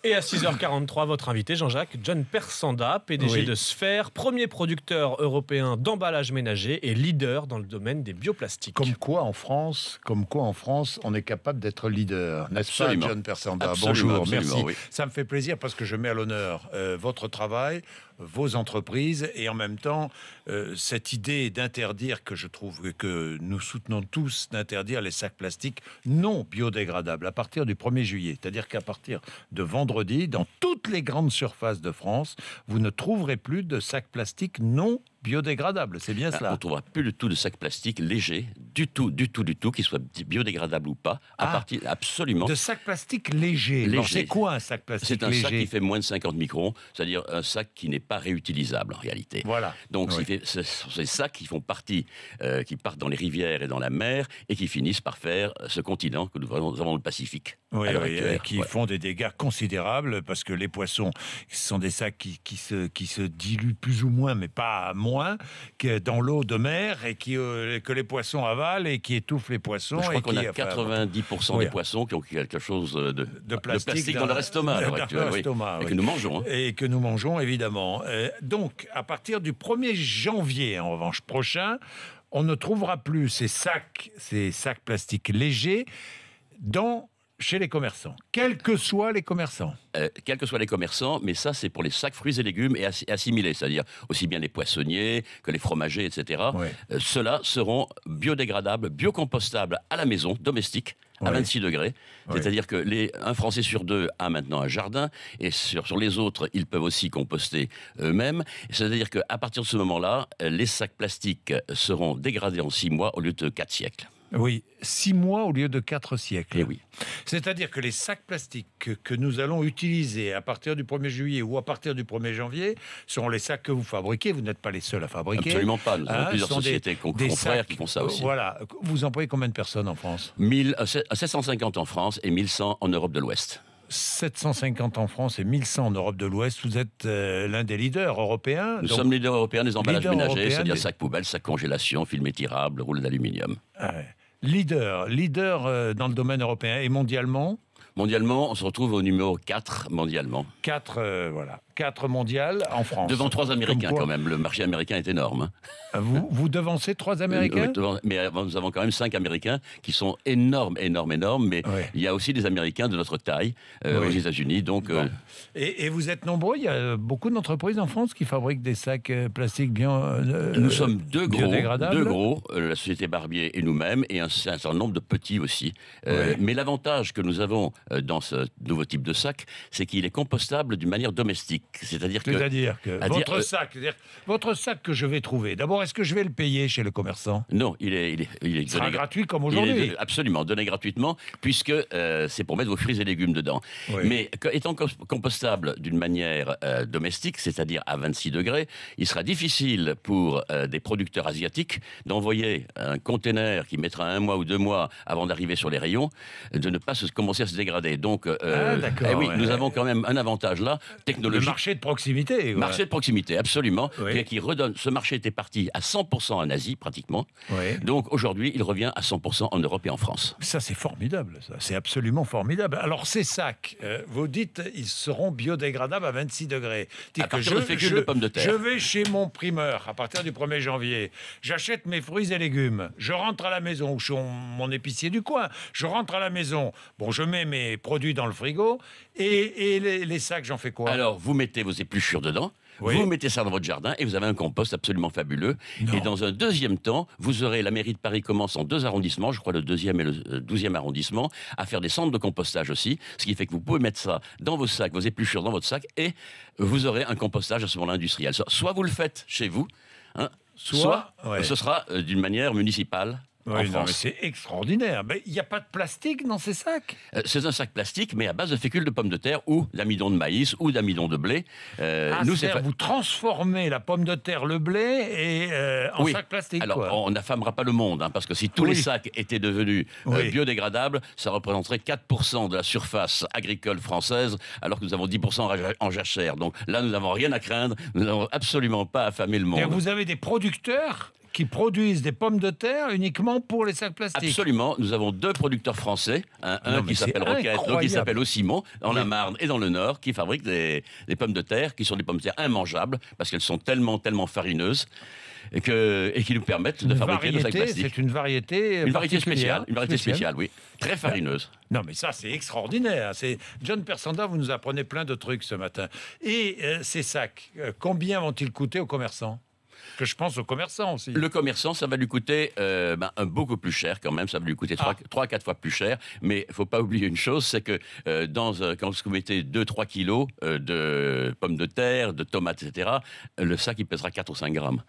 Et à 6h43, votre invité Jean-Jacques John Persanda, PDG de Sphère, premier producteur européen d'emballage ménager et leader dans le domaine des bioplastiques. Comme quoi en France, on est capable d'être leader, n'est-ce pas, John Persanda? Bonjour, merci. Oui. Ça me fait plaisir parce que je mets à l'honneur votre travail, vos entreprises et en même temps cette idée d'interdire, que je trouve que nous soutenons tous, d'interdire les sacs plastiques non biodégradables à partir du 1er juillet. C'est-à-dire qu'à partir de vendredi, dans toutes les grandes surfaces de France, vous ne trouverez plus de sacs plastiques non biodégradables, c'est bien cela. On ne trouvera plus du tout de sacs plastiques légers, du tout, qu'ils soient biodégradables ou pas, à partir absolument. De sacs plastiques légers. C'est quoi un sac plastique léger? C'est un sac qui fait moins de 50 microns, c'est-à-dire un sac qui n'est pas réutilisable en réalité. Voilà. Donc ce sont ces sacs qui font partie, qui partent dans les rivières et dans la mer et qui finissent par faire ce continent que nous avons le Pacifique. Qui font des dégâts considérables parce que les poissons, ce sont des sacs qui se diluent plus ou moins, mais pas moins, que dans l'eau de mer et que les poissons avalent et qui étouffent les poissons. Je crois qu'on a 90% des poissons qui ont quelque chose de plastique dans leur estomac. Et que nous mangeons. Et que nous mangeons, évidemment. Donc, à partir du 1er janvier, en revanche, prochain, on ne trouvera plus ces sacs plastiques légers chez les commerçants, quels que soient les commerçants. Quels que soient les commerçants, mais ça, c'est pour les sacs fruits et légumes et assimilés, c'est-à-dire aussi bien les poissonniers que les fromagers, etc. Ceux-là seront biodégradables, biocompostables à la maison, domestiques, à 26 degrés. C'est-à-dire que un Français sur deux a maintenant un jardin, et sur les autres, ils peuvent aussi composter eux-mêmes. C'est-à-dire qu'à partir de ce moment-là, les sacs plastiques seront dégradés en 6 mois au lieu de 4 siècles. Oui, 6 mois au lieu de 4 siècles. Et oui. C'est-à-dire que les sacs plastiques que nous allons utiliser à partir du 1er juillet ou à partir du 1er janvier seront les sacs que vous fabriquez. Vous n'êtes pas les seuls à fabriquer. Absolument pas. Nous avons plusieurs sociétés confrères qui font ça aussi. Voilà. Vous employez combien de personnes en France? 750 en France et 1100 en Europe de l'Ouest. 750 en France et 1100 en Europe de l'Ouest. Vous êtes l'un des leaders européens. Nous sommes leaders européens des emballages ménagers, c'est-à-dire sacs poubelles, sacs congélation, films étirables, rouleaux d'aluminium. Leader dans le domaine européen et mondialement. Mondialement, on se retrouve au numéro 4 mondialement. 4 mondiales en France. Devant 3 Américains quand même. Le marché américain est énorme. Vous devancez 3 Américains? Mais nous avons quand même 5 Américains qui sont énormes. Mais il y a aussi des Américains de notre taille aux États-Unis. Donc, Et vous êtes nombreux? Il y a beaucoup d'entreprises en France qui fabriquent des sacs plastiques nous sommes deux gros, la société Barbier et nous-mêmes, et un certain nombre de petits aussi. Mais l'avantage que nous avons dans ce nouveau type de sac, c'est qu'il est compostable d'une manière domestique. C'est-à-dire que votre sac que je vais trouver, d'abord, est-ce que je vais le payer chez le commerçant? Non, il sera gratuit comme aujourd'hui. Absolument, donné gratuitement, puisque c'est pour mettre vos fruits et légumes dedans. Mais étant compostable d'une manière domestique, c'est-à-dire à 26 degrés, il sera difficile pour des producteurs asiatiques d'envoyer un container qui mettra 1 mois ou 2 mois avant d'arriver sur les rayons, de ne pas commencer à se dégrader. Donc, nous avons quand même un avantage là, technologique. Le marché de proximité. Marché de proximité, absolument. Qui redonne. Ce marché était parti à 100% en Asie, pratiquement. Donc, aujourd'hui, il revient à 100% en Europe et en France. Ça, c'est formidable. C'est absolument formidable. Alors, ces sacs, vous dites, ils seront biodégradables à 26 degrés. À partir de fécule de pommes de terre. Je vais chez mon primeur à partir du 1er janvier. J'achète mes fruits et légumes. Je rentre à la maison, ou chez mon épicier du coin. Je rentre à la maison. Bon, je mets mes produits dans le frigo. Et les sacs, j'en fais quoi? Alors, vous mettez vos épluchures dedans. Vous mettez ça dans votre jardin et vous avez un compost absolument fabuleux. Et dans un deuxième temps, vous aurez, la mairie de Paris commence en 2 arrondissements, je crois le 2e et le 12e arrondissement, à faire des centres de compostage aussi, ce qui fait que vous pouvez mettre ça dans vos sacs, vos épluchures dans votre sac, et vous aurez un compostage à ce moment-là industriel. Soit vous le faites chez vous, soit ce sera d'une manière municipale. Oui, non, mais c'est extraordinaire. Mais il n'y a pas de plastique dans ces sacs? C'est un sac plastique, mais à base de fécule de pommes de terre ou d'amidon de maïs ou d'amidon de blé. Vous transformez la pomme de terre, le blé, en sac plastique. Alors, on n'affamera pas le monde, parce que si tous les sacs étaient devenus biodégradables, ça représenterait 4% de la surface agricole française, alors que nous avons 10% en jachère. Donc là, nous n'avons rien à craindre. Nous n'avons absolument pas affamé le monde. Et vous avez des producteurs qui produisent des pommes de terre uniquement pour les sacs plastiques. Absolument. Nous avons 2 producteurs français, un qui s'appelle Roquette, l'autre qui s'appelle Ossimont, dans la Marne et dans le Nord, qui fabriquent des pommes de terre qui sont des pommes de terre immangeables parce qu'elles sont tellement farineuses et qui nous permettent de fabriquer nos sacs plastiques. C'est une variété spéciale. Une variété spéciale, oui. Très farineuse. Non, mais ça, c'est extraordinaire. John Persanda, vous nous apprenez plein de trucs ce matin. Et ces sacs, combien vont-ils coûter aux commerçants ? Que je pense aux commerçants aussi. Le commerçant, ça va lui coûter beaucoup plus cher quand même. Ça va lui coûter 3 à 4 fois plus cher. Mais il ne faut pas oublier une chose, c'est que quand vous mettez 2-3 kilos de pommes de terre, de tomates, etc., le sac, il pèsera 4 ou 5 grammes.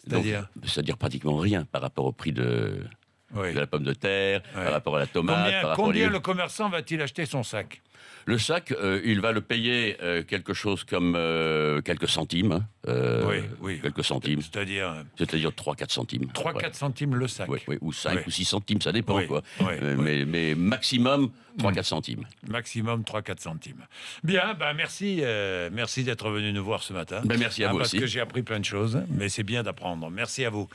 C'est-à-dire pratiquement rien par rapport au prix de la pomme de terre, par rapport à la tomate. Combien le commerçant va-t-il acheter son sac ? Le sac, il va le payer quelque chose comme quelques centimes. Quelques centimes. C'est-à-dire 3-4 centimes. 3-4 centimes le sac. Oui, ou 5 ou 6 centimes, ça dépend. Mais maximum 3-4 centimes. Maximum 3-4 centimes. Bien, merci d'être venu nous voir ce matin. Merci à vous aussi. Parce que j'ai appris plein de choses, mais c'est bien d'apprendre. Merci à vous.